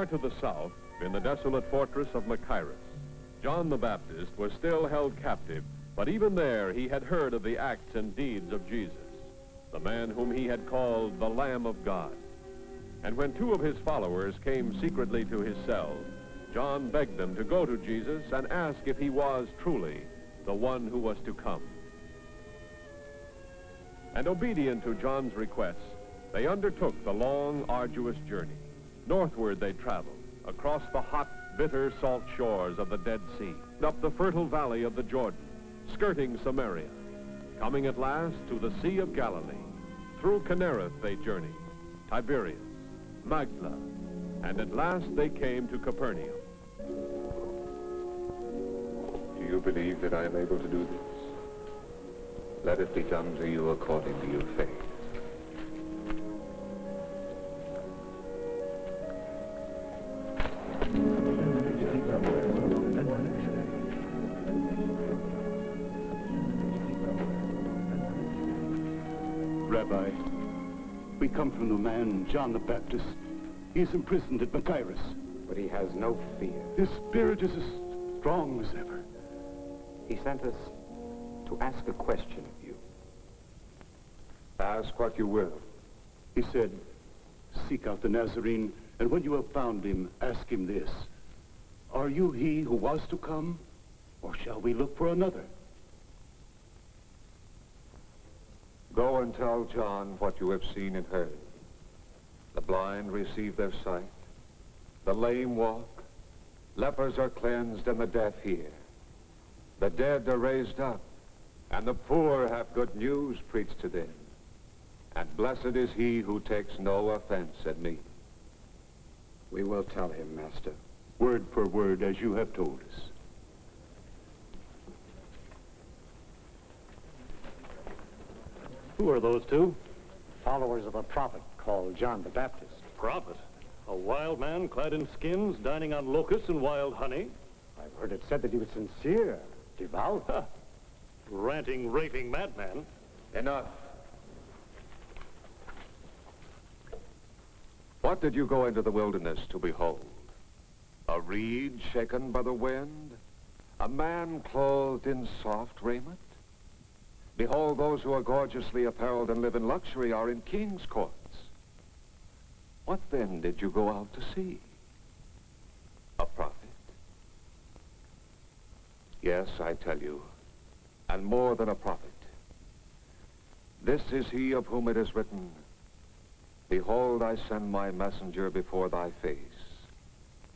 Far to the south, in the desolate fortress of Machaerus, John the Baptist was still held captive, but even there he had heard of the acts and deeds of Jesus, the man whom he had called the Lamb of God. And when two of his followers came secretly to his cell, John begged them to go to Jesus and ask if he was truly the one who was to come. And obedient to John's request, they undertook the long, arduous journey. Northward they traveled, across the hot, bitter, salt shores of the Dead Sea, up the fertile valley of the Jordan, skirting Samaria, coming at last to the Sea of Galilee. Through Kinnereth they journeyed, Tiberias, Magdala, and at last they came to Capernaum. Do you believe that I am able to do this? Let it be done to you according to your faith. Rabbi, we come from the man, John the Baptist. He's imprisoned at Machaerus. But he has no fear. His spirit is as strong as ever. He sent us to ask a question of you. Ask what you will. He said, seek out the Nazarene, and when you have found him, ask him this. Are you he who was to come, or shall we look for another? Go and tell John what you have seen and heard. The blind receive their sight. The lame walk. Lepers are cleansed and the deaf hear. The dead are raised up, and the poor have good news preached to them. And blessed is he who takes no offense at me. We will tell him, Master. Word for word, as you have told us. Who are those two? Followers of a prophet called John the Baptist. Prophet? A wild man clad in skins, dining on locusts and wild honey? I've heard it said that he was sincere, devout. Huh. Ranting, raving madman. Enough. What did you go into the wilderness to behold? A reed shaken by the wind? A man clothed in soft raiment? Behold, those who are gorgeously apparelled and live in luxury are in king's courts. What then did you go out to see? A prophet? Yes, I tell you, and more than a prophet. This is he of whom it is written, Behold, I send my messenger before thy face,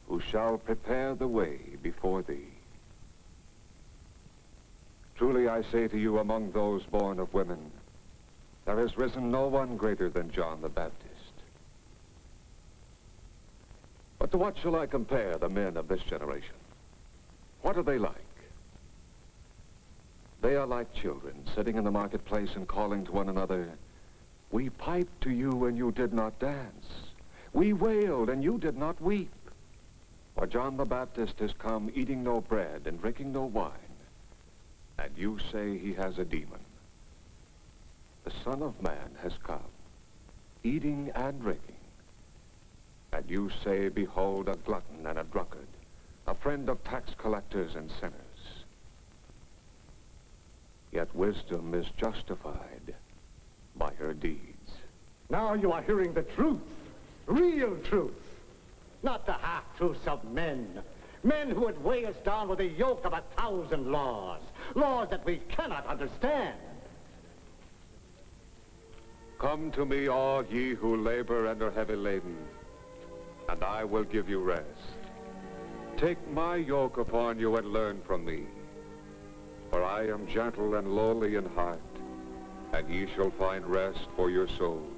who shall prepare the way before thee. Truly I say to you, among those born of women, there has risen no one greater than John the Baptist. But to what shall I compare the men of this generation? What are they like? They are like children sitting in the marketplace and calling to one another, We piped to you and you did not dance. We wailed and you did not weep. For John the Baptist has come eating no bread and drinking no wine, and you say he has a demon. The Son of Man has come, eating and drinking, and you say, Behold, a glutton and a drunkard, a friend of tax collectors and sinners. Yet wisdom is justified by her deeds. Now you are hearing the truth, real truth, not the half-truths of men. Men who would weigh us down with the yoke of 1,000 laws, laws that we cannot understand. Come to me, all ye who labor and are heavy laden, and I will give you rest. Take my yoke upon you and learn from me, for I am gentle and lowly in heart, and ye shall find rest for your souls.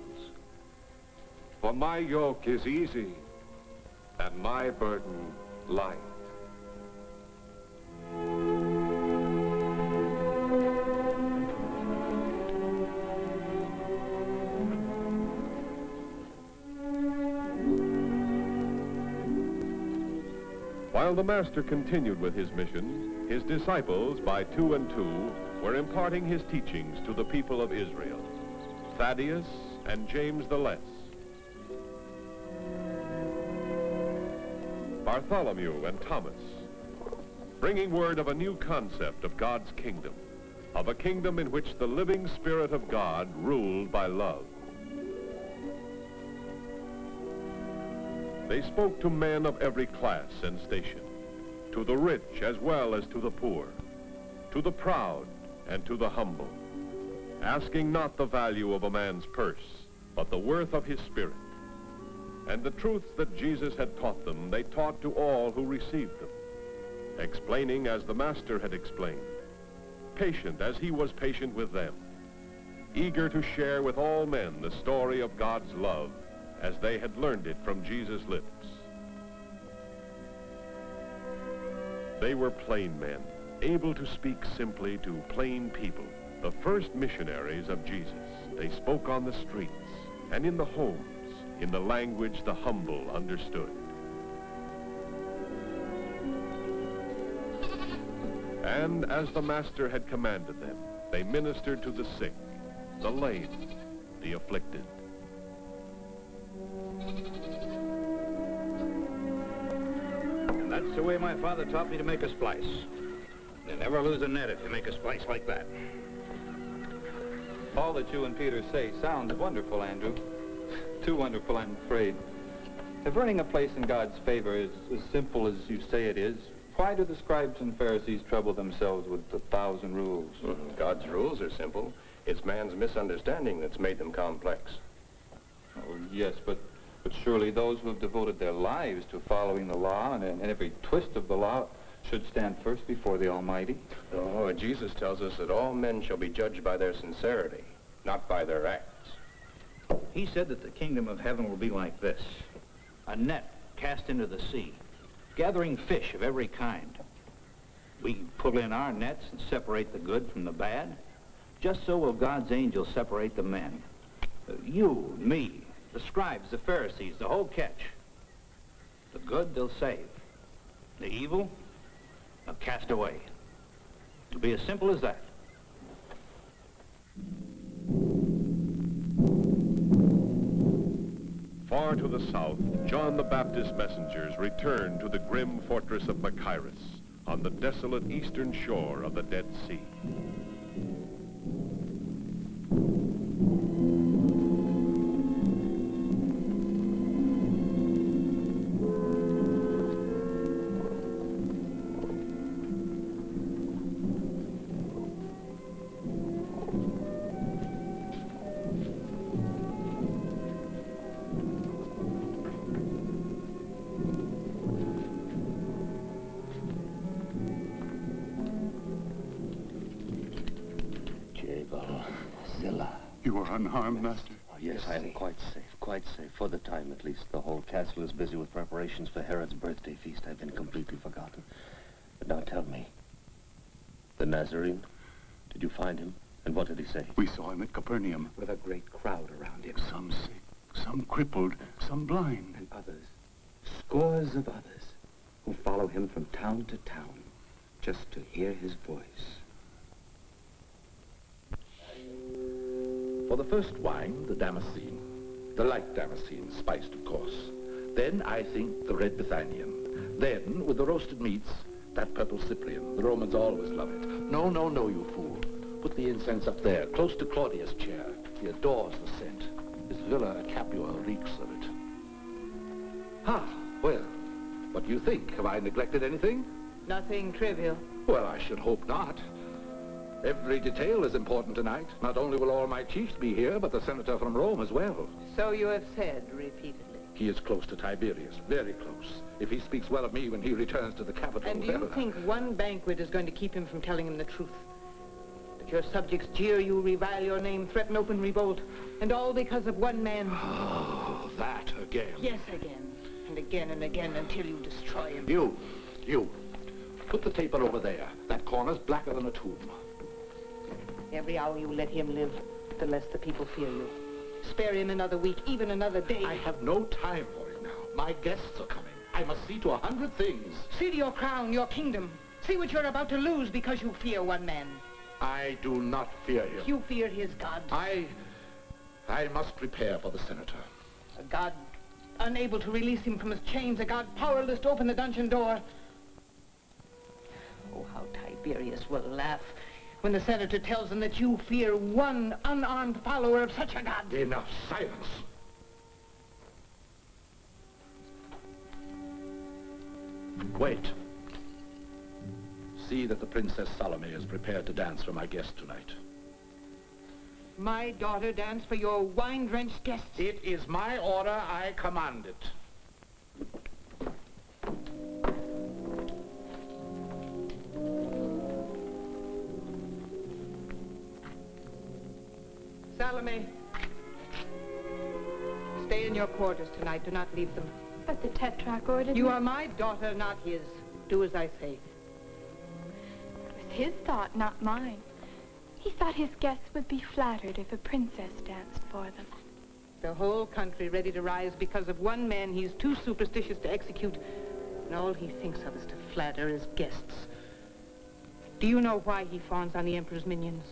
For my yoke is easy, and my burden light. While the Master continued with his mission, his disciples, by 2 and 2, were imparting his teachings to the people of Israel, Thaddeus and James the Less. Bartholomew and Thomas, bringing word of a new concept of God's kingdom, of a kingdom in which the living Spirit of God ruled by love. They spoke to men of every class and station, to the rich as well as to the poor, to the proud and to the humble, asking not the value of a man's purse, but the worth of his spirit. And the truths that Jesus had taught them, they taught to all who received them, explaining as the Master had explained, patient as he was patient with them, eager to share with all men the story of God's love as they had learned it from Jesus' lips. They were plain men, able to speak simply to plain people, the first missionaries of Jesus. They spoke on the streets and in the homes, in the language the humble understood. And as the Master had commanded them, they ministered to the sick, the lame, the afflicted. And that's the way my father taught me to make a splice. You never lose a net if you make a splice like that. All that you and Peter say sounds wonderful, Andrew. Too wonderful, I'm afraid. If earning a place in God's favor is as simple as you say it is, why do the scribes and Pharisees trouble themselves with 1,000 rules? God's rules are simple. It's man's misunderstanding that's made them complex. Oh, yes, but surely those who have devoted their lives to following the law and every twist of the law should stand first before the Almighty. Oh, Jesus tells us that all men shall be judged by their sincerity, not by their acts. He said that the kingdom of heaven will be like this. A net cast into the sea, gathering fish of every kind. We pull in our nets and separate the good from the bad. Just so will God's angels separate the men. You, me, the scribes, the Pharisees, the whole catch. The good they'll save. The evil, they'll cast away. It'll be as simple as that. Far to the south, John the Baptist's messengers returned to the grim fortress of Machaerus on the desolate eastern shore of the Dead Sea. You are unharmed, Master? Oh, yes, I am quite safe, for the time at least. The whole castle is busy with preparations for Herod's birthday feast. I've been completely forgotten. But now tell me, the Nazarene, did you find him? And what did he say? We saw him at Capernaum. With a great crowd around him. Some sick, some crippled, some blind. And others, scores of others, who follow him from town to town, just to hear his voice. For the first wine, the Damascene. The light Damascene, spiced, of course. Then, I think, the red Bithynian. Then, with the roasted meats, that purple Cyprian. The Romans always love it. No, you fool. Put the incense up there, close to Claudius' chair. He adores the scent. His villa at Capua reeks of it. Well, what do you think? Have I neglected anything? Nothing trivial. Well, I should hope not. Every detail is important tonight. Not only will all my chiefs be here, but the senator from Rome as well. So you have said repeatedly. He is close to Tiberius, very close. If he speaks well of me when he returns to the capital... And do you think one banquet is going to keep him from telling him the truth? That your subjects jeer you, revile your name, threaten open revolt, and all because of one man? Oh, that again. Yes, again. And again and again until you destroy him. You. Put the taper over there. That corner's blacker than a tomb. Every hour you let him live, the less the people fear you. Spare him another week, even another day. I have no time for it now. My guests are coming. I must see to 100 things. See to your crown, your kingdom. See what you're about to lose because you fear one man. I do not fear him. You fear his God. I must prepare for the senator. A God unable to release him from his chains, a God powerless to open the dungeon door. Oh, how Tiberius will laugh when the senator tells him that you fear one unarmed follower of such a God. Enough, silence. Wait. See that the Princess Salome is prepared to dance for my guest tonight. My daughter dance for your wine-drenched guests? It is my order. I command it. Salome, stay in your quarters tonight. Do not leave them. But the Tetrarch ordered You me... are my daughter, not his. Do as I say. It was his thought, not mine. He thought his guests would be flattered if a princess danced for them. The whole country ready to rise because of one man he's too superstitious to execute, and all he thinks of is to flatter his guests. Do you know why he fawns on the Emperor's minions?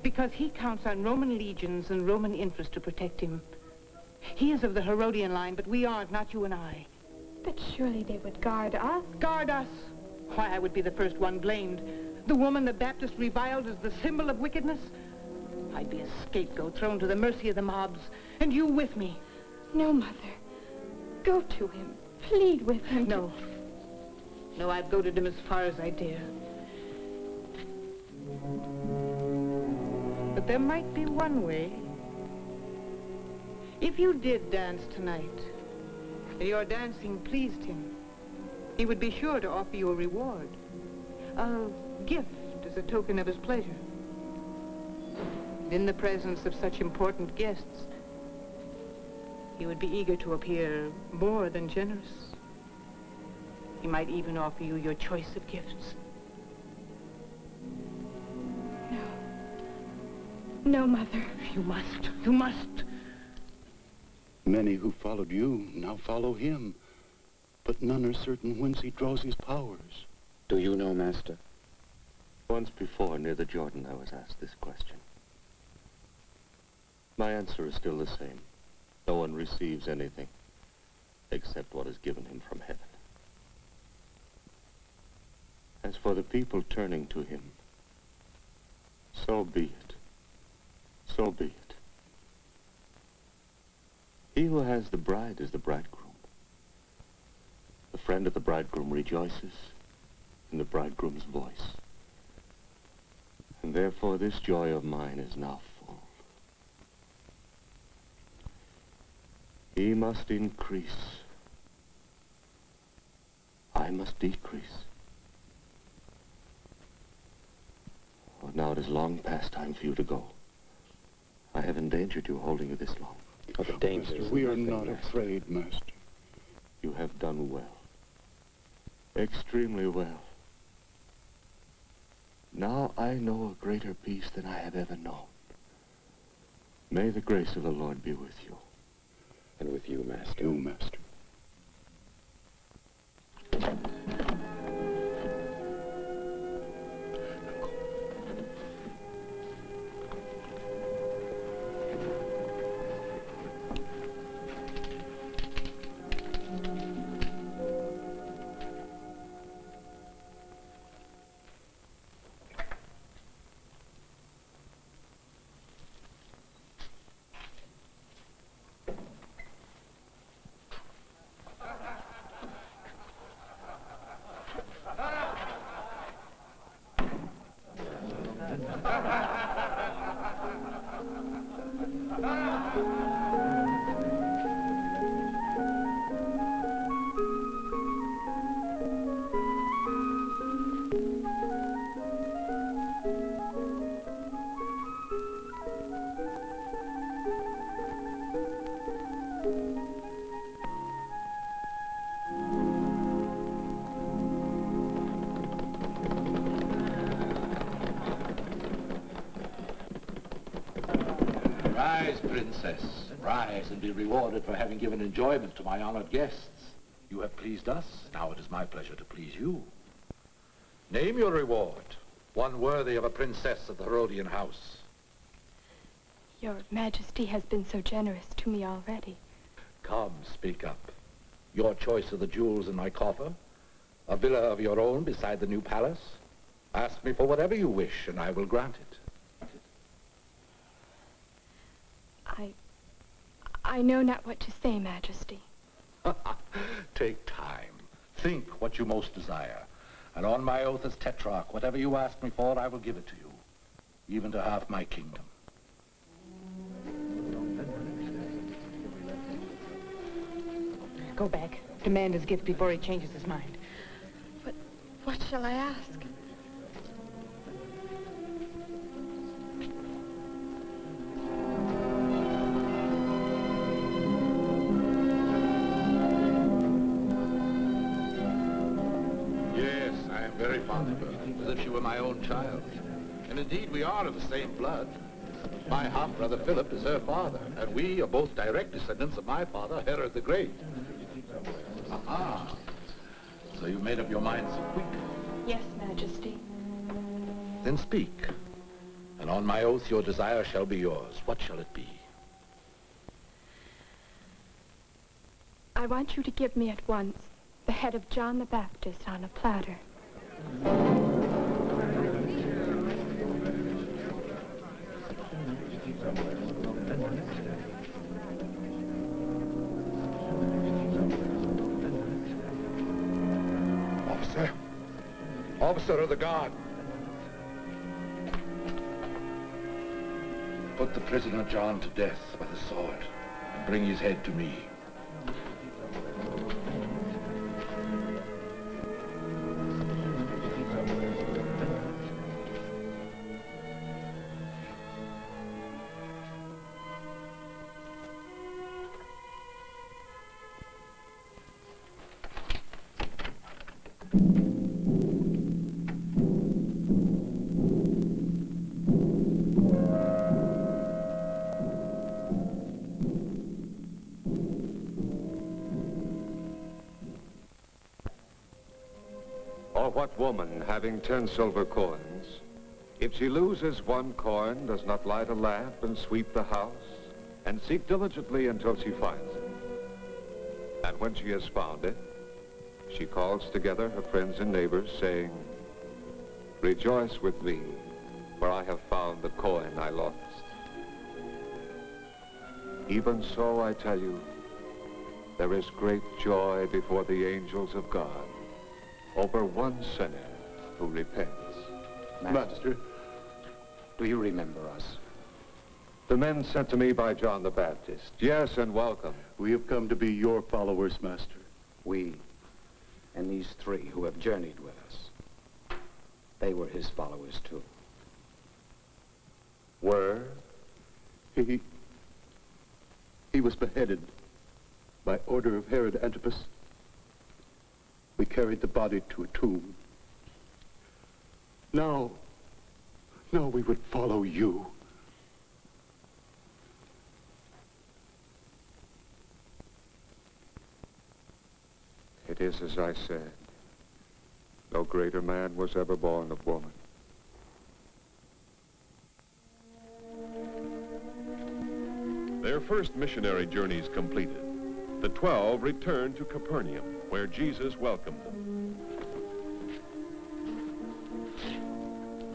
Because he counts on Roman legions and Roman interest to protect him. He is of the Herodian line, but we aren't, not you and I. But surely they would guard us. Guard us? Why, I would be the first one blamed. The woman the Baptist reviled as the symbol of wickedness? I'd be a scapegoat thrown to the mercy of the mobs, and you with me. No, Mother. Go to him. Plead with him. No. No, I've goaded him as far as I dare. But there might be one way. If you did dance tonight, and your dancing pleased him, he would be sure to offer you a reward. A gift as a token of his pleasure. In the presence of such important guests, he would be eager to appear more than generous. He might even offer you your choice of gifts. No, Mother. You must. You must. Many who followed you now follow him, but none are certain whence he draws his powers. Do you know, Master? Once before, near the Jordan, I was asked this question. My answer is still the same. No one receives anything except what is given him from heaven. As for the people turning to him, so be it. So be it. He who has the bride is the bridegroom. The friend of the bridegroom rejoices in the bridegroom's voice. And therefore this joy of mine is now full. He must increase. I must decrease. Oh, now it is long past time for you to go. I have endangered you holding you this long. Oh, the danger. Master, we are not afraid, Master. You have done well. Extremely well. Now I know a greater peace than I have ever known. May the grace of the Lord be with you. And with you, Master. You, Master. Rise, Princess. Rise and be rewarded for having given enjoyment to my honored guests. You have pleased us. Now it is my pleasure to please you. Name your reward. One worthy of a princess of the Herodian house. Your Majesty has been so generous to me already. Come, speak up. Your choice of the jewels in my coffer? A villa of your own beside the new palace? Ask me for whatever you wish, and I will grant it. I know not what to say, Majesty. Take time. Think what you most desire. And on my oath as Tetrarch, whatever you ask me for, I will give it to you. Even to half my kingdom. Go back. Demand his gift before he changes his mind. But what shall I ask? Yes, I am very fond of her, as if she were my own child. And indeed, we are of the same blood. My half-brother Philip is her father, and we are both direct descendants of my father, Herod the Great. Aha! So you made up your mind so quick. Yes, Majesty. Then speak. And on my oath, your desire shall be yours. What shall it be? I want you to give me at once the head of John the Baptist on a platter. Officer! Officer of the guard! Put the prisoner John to death with a sword and bring his head to me. Or what woman, having 10 silver coins, if she loses 1 coin, does not light a lamp and sweep the house, and seek diligently until she finds it? And when she has found it, she calls together her friends and neighbors, saying, "Rejoice with me, for I have found the coin I lost." Even so, I tell you, there is great joy before the angels of God over one sinner who repents. Master, do you remember us? The men sent to me by John the Baptist. Yes, and welcome. We have come to be your followers, Master. We and these 3 who have journeyed with us, they were his followers too. Were? He was beheaded by order of Herod Antipas. We carried the body to a tomb. Now we would follow you. It is as I said. No greater man was ever born of woman. Their first missionary journeys completed, the 12 returned to Capernaum, where Jesus welcomed them.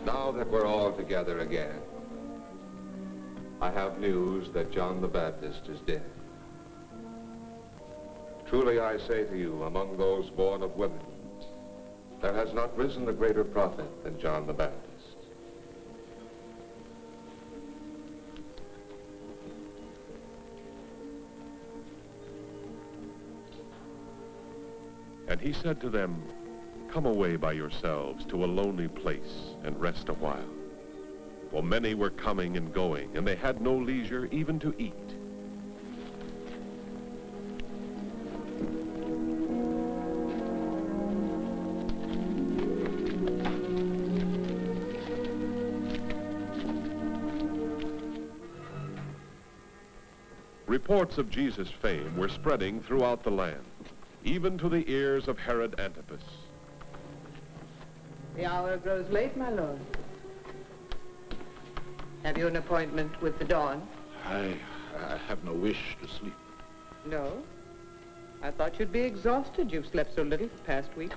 Now that we're all together again, I have news that John the Baptist is dead. Truly I say to you, among those born of women, there has not risen a greater prophet than John the Baptist. And he said to them, "Come away by yourselves to a lonely place and rest a while." For many were coming and going, and they had no leisure even to eat. Reports of Jesus' fame were spreading throughout the land, even to the ears of Herod Antipas. The hour grows late, my lord. Have you an appointment with the dawn? I have no wish to sleep. No? I thought you'd be exhausted. You've slept so little for past weeks.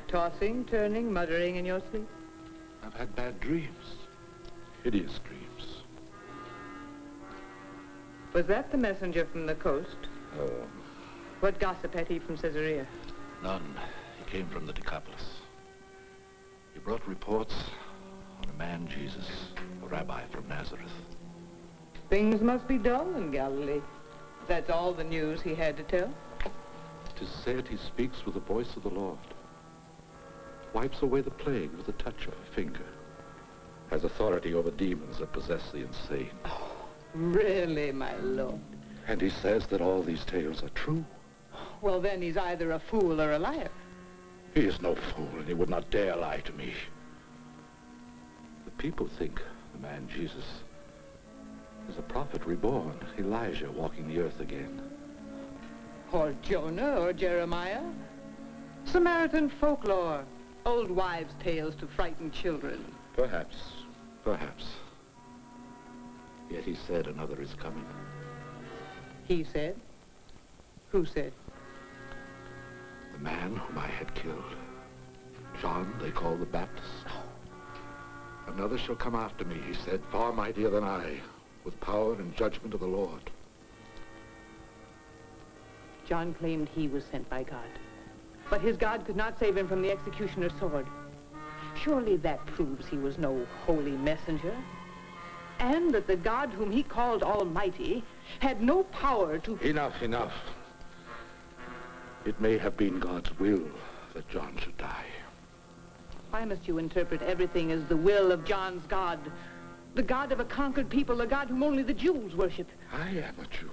Tossing, turning, muttering in your sleep. I've had bad dreams. Hideous dreams. Was that the messenger from the coast? Oh. What gossip had he from Caesarea? None. He came from the Decapolis. He brought reports on a man, Jesus, a rabbi from Nazareth. Things must be dull in Galilee. That's all the news he had to tell. 'Tis said he speaks with the voice of the Lord, wipes away the plague with the touch of a finger, has authority over demons that possess the insane. Oh, really, my lord? And he says that all these tales are true. Well, then he's either a fool or a liar. He is no fool, and he would not dare lie to me. The people think the man Jesus is a prophet reborn, Elijah walking the earth again. Or Jonah or Jeremiah. Samaritan folklore. Old wives' tales to frighten children. Perhaps, perhaps. Yet he said another is coming. He said? Who said? The man whom I had killed. John they call the Baptist. Another shall come after me, he said, far mightier than I, with power and judgment of the Lord. John claimed he was sent by God. But his God could not save him from the executioner's sword. Surely that proves he was no holy messenger. And that the God whom he called Almighty had no power to... Enough, enough. It may have been God's will that John should die. Why must you interpret everything as the will of John's God? The God of a conquered people, the God whom only the Jews worship. I am a Jew.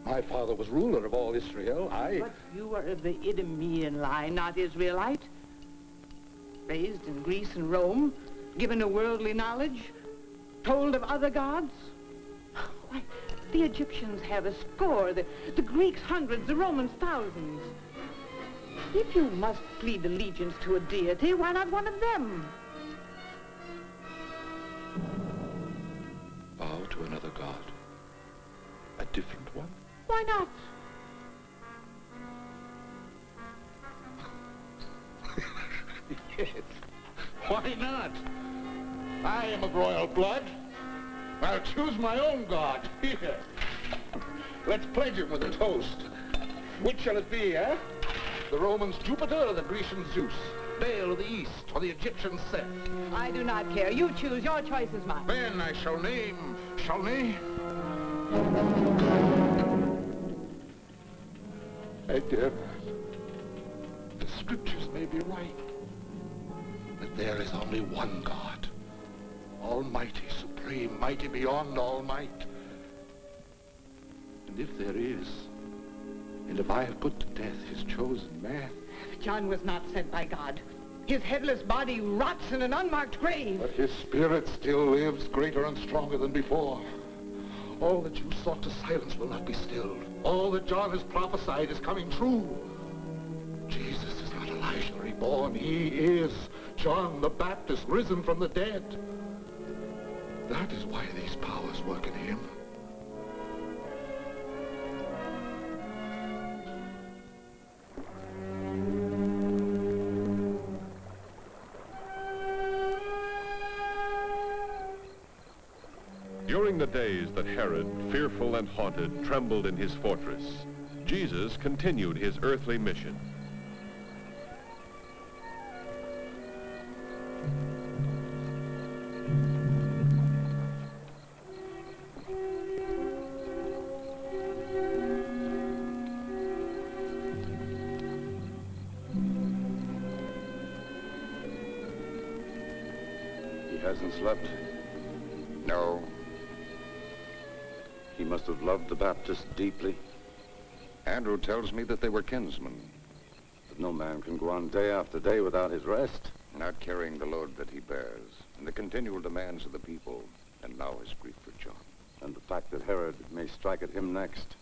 My father was ruler of all Israel. But you are of the Idumean line, not Israelite. Raised in Greece and Rome, given a worldly knowledge, told of other gods. Why, the Egyptians have a score, the Greeks hundreds, the Romans thousands. If you must plead allegiance to a deity, why not one of them? Bow to another god. A different one? Why not? Yes. Why not? I am of royal blood. I'll choose my own god. Here. Let's pledge him with a toast. Which shall it be, eh? The Romans Jupiter or the Grecians Zeus? Baal of the East or the Egyptians Seth? I do not care. You choose. Your choice is mine. Then I shall name, shall me? I dare not. The scriptures may be right. That there is only one God. Almighty, supreme, mighty beyond all might. And if there is, and if I have put to death his chosen man... John was not sent by God. His headless body rots in an unmarked grave. But his spirit still lives, greater and stronger than before. All that you sought to silence will not be stilled. All that John has prophesied is coming true. Jesus is not Elijah reborn. He is John the Baptist, risen from the dead. That is why these powers work in him. During the days that Herod, fearful and haunted, trembled in his fortress, Jesus continued his earthly mission. He hasn't slept. No. He must have loved the Baptist deeply. Andrew tells me that they were kinsmen. But no man can go on day after day without his rest. Not carrying the load that he bears, and the continual demands of the people, and now his grief for John. And the fact that Herod may strike at him next.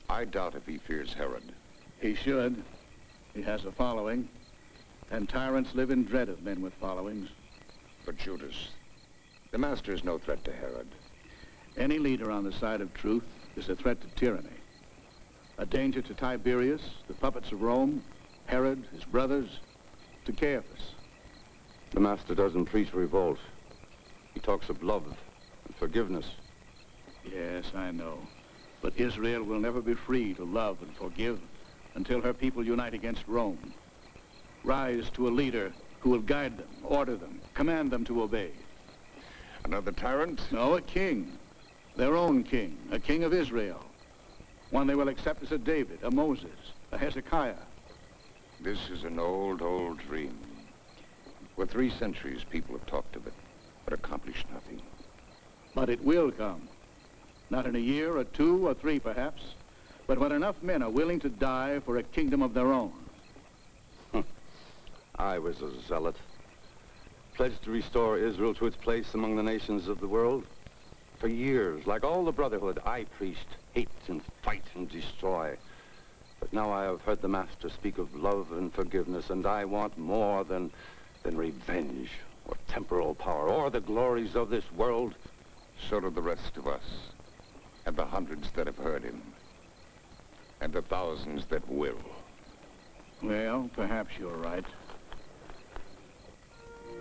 I doubt if he fears Herod. He should. He has a following, and tyrants live in dread of men with followings. But Judas, the master is no threat to Herod. Any leader on the side of truth is a threat to tyranny. A danger to Tiberius, the puppets of Rome, Herod, his brothers, to Caiaphas. The Master doesn't preach revolt. He talks of love and forgiveness. Yes, I know. But Israel will never be free to love and forgive until her people unite against Rome. Rise to a leader who will guide them, order them, command them to obey. Another tyrant? No, a king. Their own king, a king of Israel. One they will accept as a David, a Moses, a Hezekiah. This is an old, old dream. For 3 centuries, people have talked of it, but accomplished nothing. But it will come. Not in a year, or 2, or 3, perhaps, but when enough men are willing to die for a kingdom of their own. I was a zealot, pledged to restore Israel to its place among the nations of the world. For years, like all the Brotherhood, I preached hate and fight and destroy. But now I have heard the Master speak of love and forgiveness, and I want more than revenge or temporal power or the glories of this world. So do the rest of us, and the hundreds that have heard him, and the thousands that will. Well, perhaps you're right.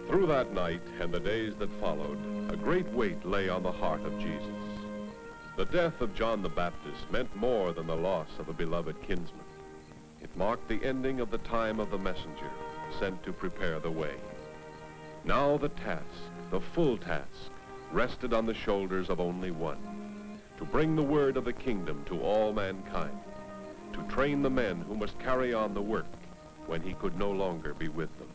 Through that night and the days that followed, a great weight lay on the heart of Jesus. The death of John the Baptist meant more than the loss of a beloved kinsman. It marked the ending of the time of the messenger sent to prepare the way. Now the task, the full task, rested on the shoulders of only one: to bring the word of the kingdom to all mankind, to train the men who must carry on the work when he could no longer be with them.